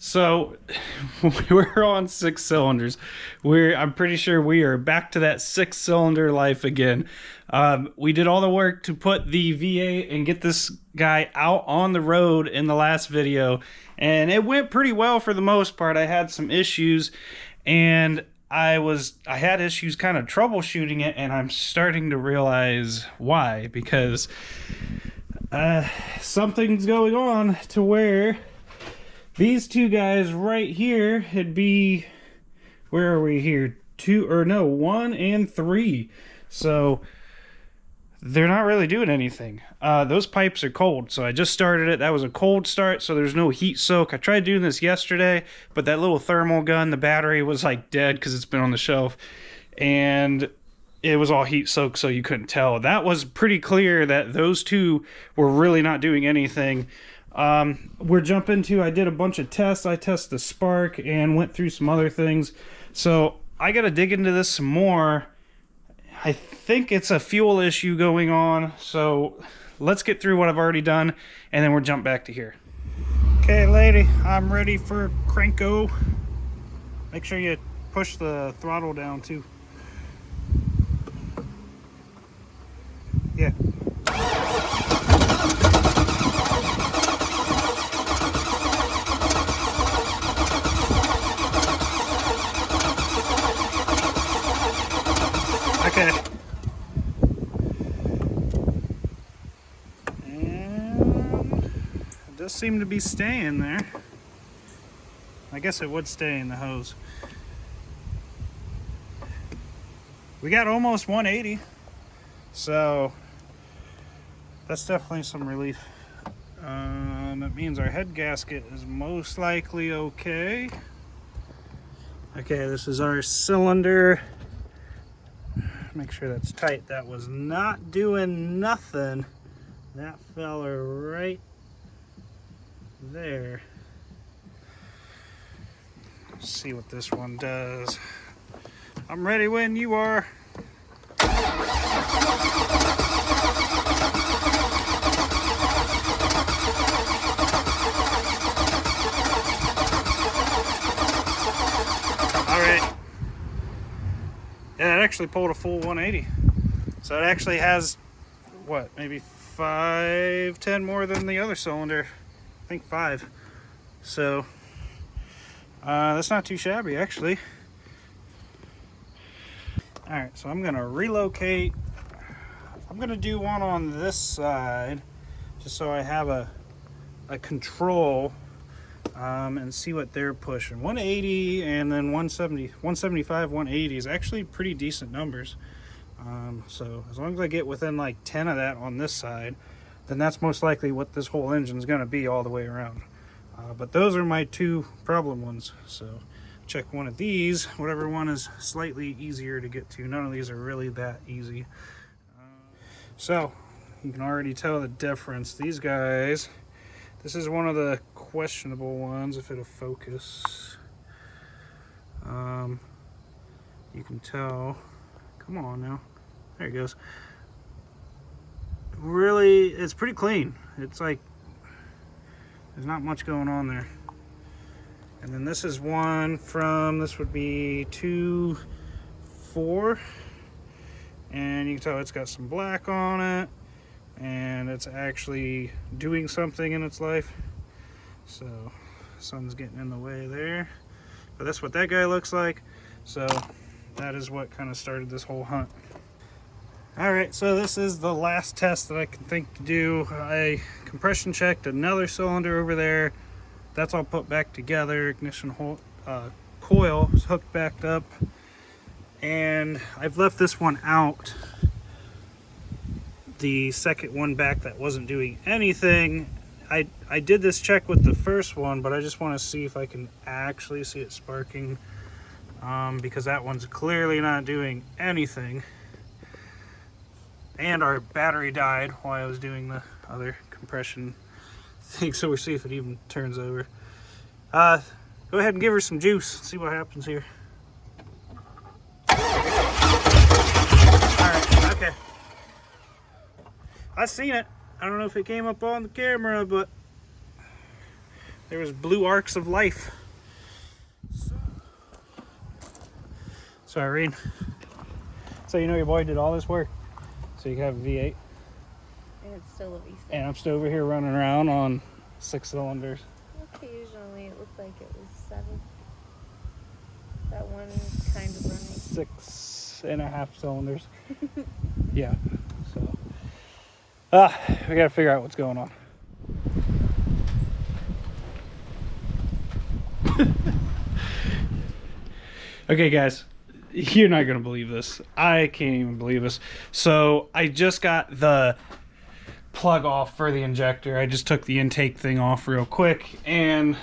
So we're on 6 cylinders. I'm pretty sure we are back to that 6 cylinder life again. We did all the work to put the V8 and get this guy out on the road in the last video, and it went pretty well for the most part. I had some issues, and I had issues kind of troubleshooting it, and I'm starting to realize why, because something's going on to where these two guys right here, it'd be, where are we here? 1 and 3. So they're not really doing anything. Those pipes are cold, so I just started it. That was a cold start, so there's no heat soak. I tried doing this yesterday, but that little thermal gun, the battery was like dead because it's been on the shelf, and it was all heat soaked, so you couldn't tell. That was pretty clear that those two were really not doing anything. We're jumping to, I did a bunch of tests. I tested the spark and went through some other things. So I got to dig into this some more. I think it's a fuel issue going on. So let's get through what I've already done, and then we'll jump back to here. Okay, lady, I'm ready for cranko. Make sure you push the throttle down too. Yeah. Okay. And it does seem to be staying there. I guess it would stay in the hose. We got almost 180, so that's definitely some relief. That means our head gasket is most likely okay. Okay, this is our cylinder. Make sure that's tight. That was not doing nothing. That fella right there. Let's see what this one does. I'm ready when you are. Yeah, it actually pulled a full 180. So it actually has, what, maybe 5-10 more than the other cylinder. I think 5. So that's not too shabby, actually. Alright, so I'm going to relocate. I'm going to do one on this side, just so I have a control. And see what they're pushing. 180 and then 175, 180 is actually pretty decent numbers. So as long as I get within like 10 of that on this side, then that's most likely what this whole engine is going to be all the way around. But those are my two problem ones. So check one of these, whatever one is slightly easier to get to. None of these are really that easy. So you can already tell the difference. These guys, this is one of the questionable ones, if it'll focus. You can tell. Come on now. There it goes. Really, it's pretty clean. It's like, there's not much going on there. And then this is one from, this would be 2.4. And you can tell it's got some black on it. And it's actually doing something in its life. So sun's getting in the way there, but that's what that guy looks like. So that is what kind of started this whole hunt. All right, so this is the last test that I can think to do. I compression checked another cylinder over there. That's all put back together. Ignition coil is hooked back up, and I've left this one out. The second one back that wasn't doing anything. I did this check with the first one, but I just want to see if I can actually see it sparking, because that one's clearly not doing anything. And our battery died while I was doing the other compression thing, so we'll see if it even turns over. Go ahead and give her some juice, see what happens here. Alright, okay. I seen it. I don't know if it came up on the camera, but There was blue arcs of life. Sorry, Rain. So you know your boy did all this work. So you have a V8. And it's still a V6. And I'm still over here running around on 6 cylinders. Occasionally it looked like it was 7. That one kind of running. 6.5 cylinders. Yeah. So we gotta figure out what's going on. Okay, guys. You're not gonna believe this. I can't even believe this. So I just got the plug off for the injector. I just took the intake thing off real quick and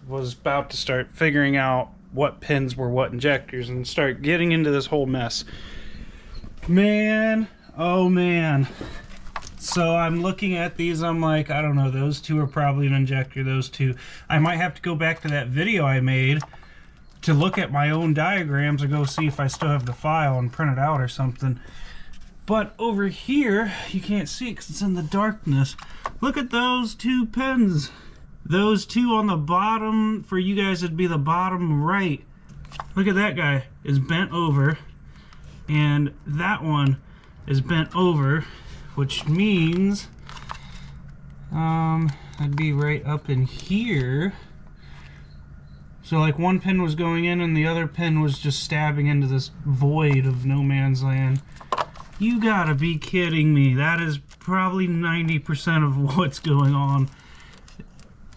was about to start figuring out what pins were what injectors and start getting into this whole mess. Man, oh man. So I'm looking at these, I'm like, I don't know, those two are probably an injector, those two. I might have to go back to that video I made to look at my own diagrams or go see if I still have the file and print it out or something. But over here, you can't see it because it's in the darkness. Look at those 2 pins. Those 2 on the bottom, for you guys it'd be the bottom right. Look at that guy, is bent over. And that one is bent over, which means that'd be right up in here. So like one pin was going in and the other pin was just stabbing into this void of no man's land. You gotta be kidding me. That is probably 90% of what's going on.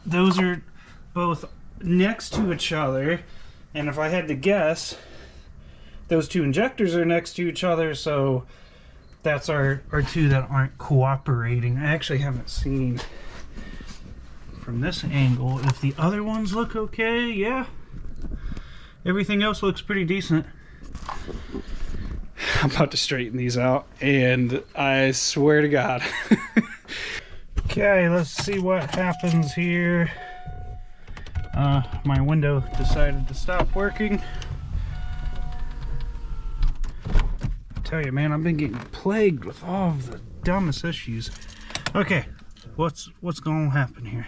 Those are both next to each other. And if I had to guess, those 2 injectors are next to each other. So that's our 2 that aren't cooperating. I actually haven't seen from this angle if the other ones look okay. Yeah, everything else looks pretty decent. I'm about to straighten these out and I swear to God. Okay, let's see what happens here. My window decided to stop working. I tell you, man, I've been getting plagued with all of the dumbest issues. Okay, what's going to happen here?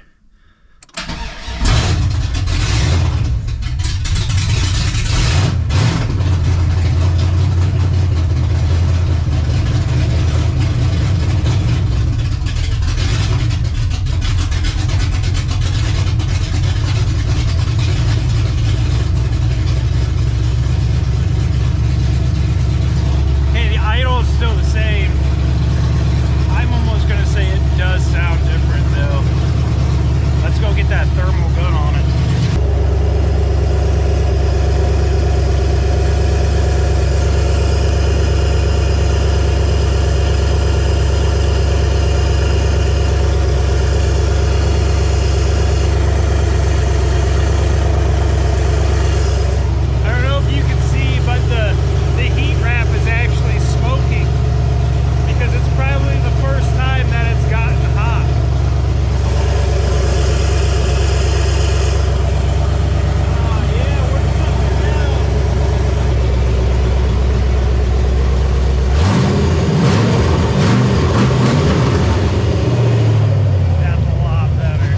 Still the same. I'm almost gonna say it does sound different though. Let's go get that thermal gun on it. I don't know if you can see, but the heat wrap is actually smoking. Because it's probably the first time that it's gotten hot. Oh yeah, we're cooking now. That's a lot better.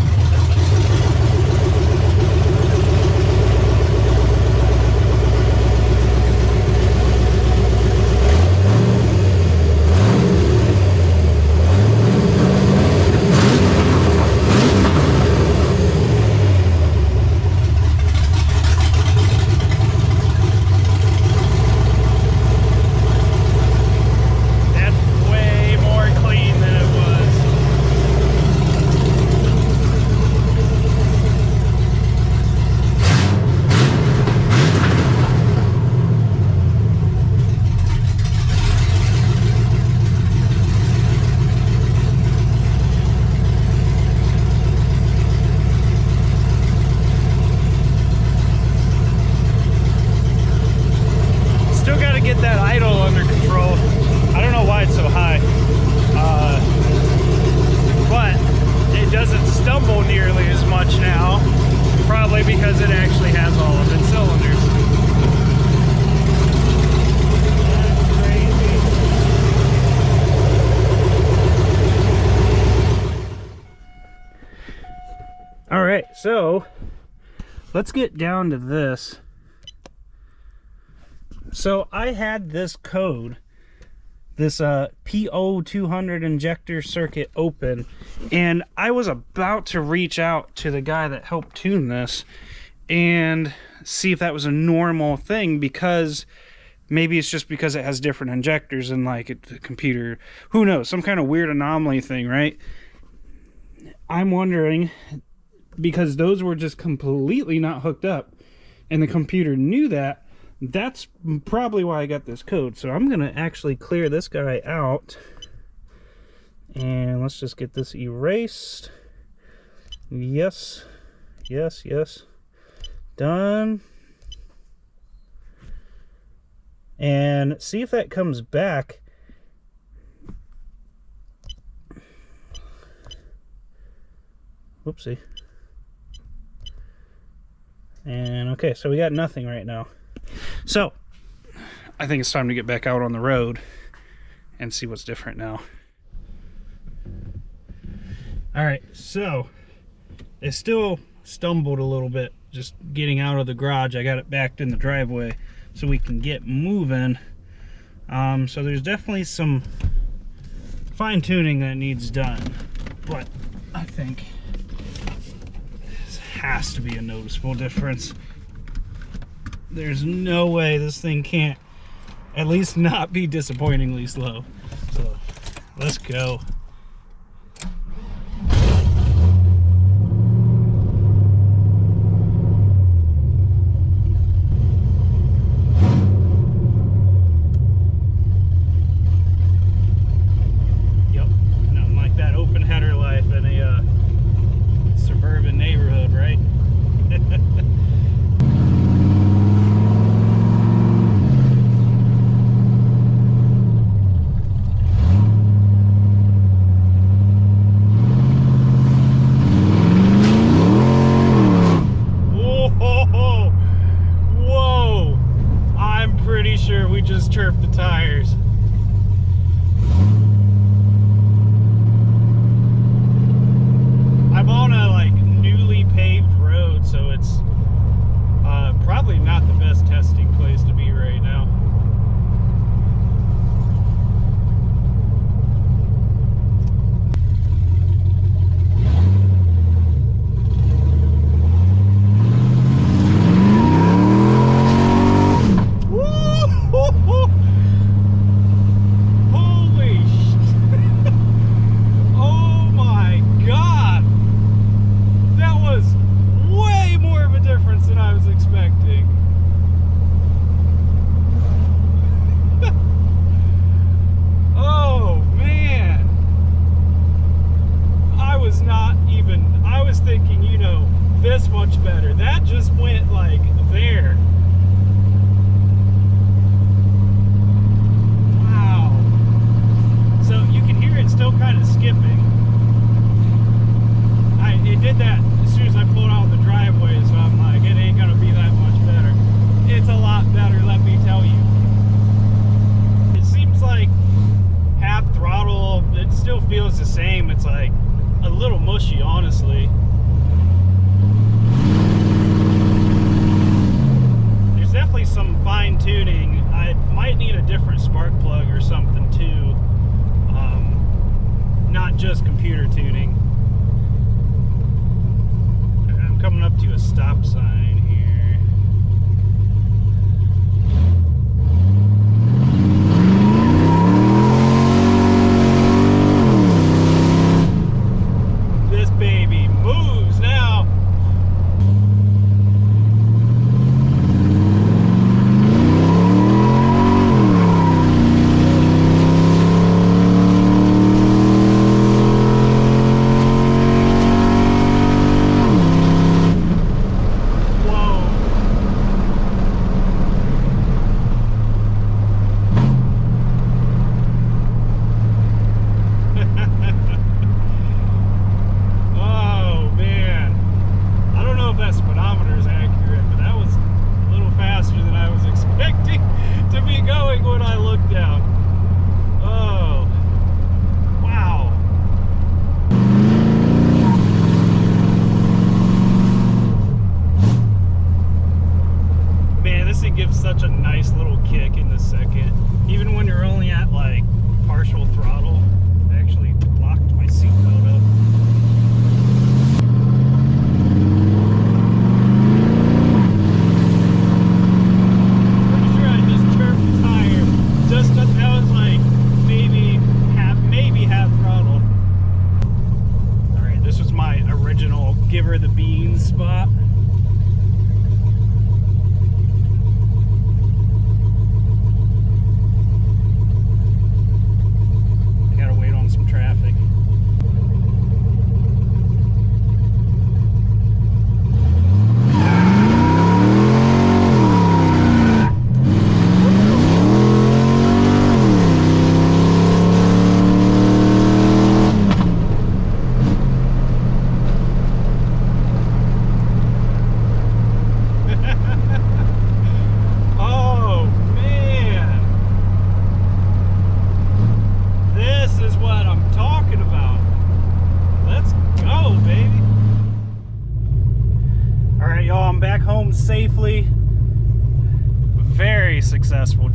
because it actually has all of its cylinders. All right, So let's get down to this. So I had this code, this PO200 injector circuit open, and I was about to reach out to the guy that helped tune this and see if that was a normal thing, because maybe it's just because it has different injectors and like the computer, who knows, some kind of weird anomaly thing, right? I'm wondering, because those were just completely not hooked up and the computer knew that, that's probably why I got this code. So I'm gonna actually clear this guy out, and let's just get this erased. Yes, yes, yes, done. And see if that comes back. Whoopsie. And okay, so we got nothing right now. So I think it's time to get back out on the road and see what's different now. All right, so it still stumbled a little bit just getting out of the garage. I got it backed in the driveway so we can get moving. So there's definitely some fine tuning that needs done, but I think this has to be a noticeable difference. There's no way this thing can't at least not be disappointingly slow. So let's go. Yep, nothing like that open header life in a suburban neighborhood, right? Just chirped the tires. I'm on a like newly paved road, so it's probably not the best testing place to be right now. Much better. That just went like there. Wow. So you can hear it still kind of skipping. It did that as soon as I pulled out the driveway, so I'm like, it ain't gonna be that much better. It's a lot better, let me tell you. It seems like half throttle, it still feels the same. It's like a little mushy, honestly. Definitely some fine tuning. I might need a different spark plug or something too, not just computer tuning. I'm coming up to a stop sign here. This baby moves now.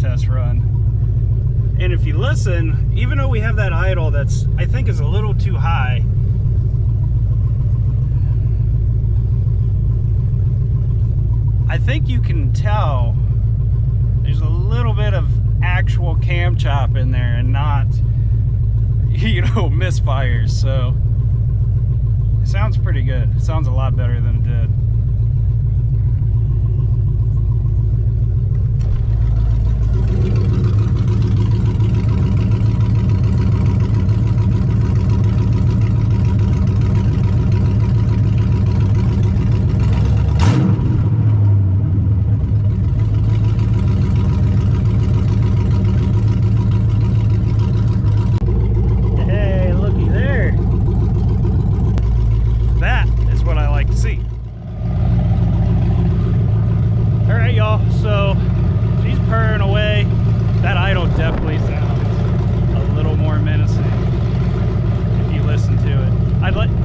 test run. And if you listen, even though we have that idle that's, I think, is a little too high, I think you can tell there's a little bit of actual cam chop in there and not, you know, misfires. So it sounds pretty good. It sounds a lot better than it did.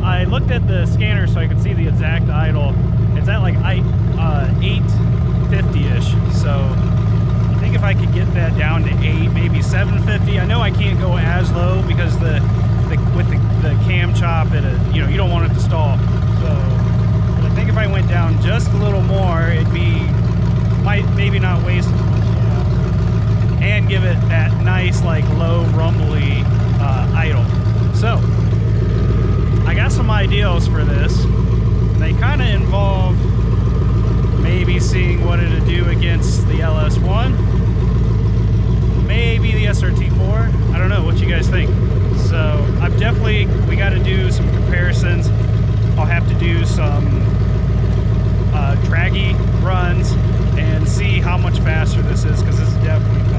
I looked at the scanner so I could see the exact idle. It's at like 850-ish. So I think if I could get that down to 8, maybe 750. I know I can't go as low because with the cam chop, you know, you don't want it to stall. So but I think if I went down just a little more, might maybe not waste as much gas and give it that nice like low rumbly idle. So I got some ideas for this. They kind of involve maybe seeing what it'd do against the LS1, maybe the SRT4. I don't know what you guys think. So we got to do some comparisons. I'll have to do some draggy runs and see how much faster this is, because this is definitely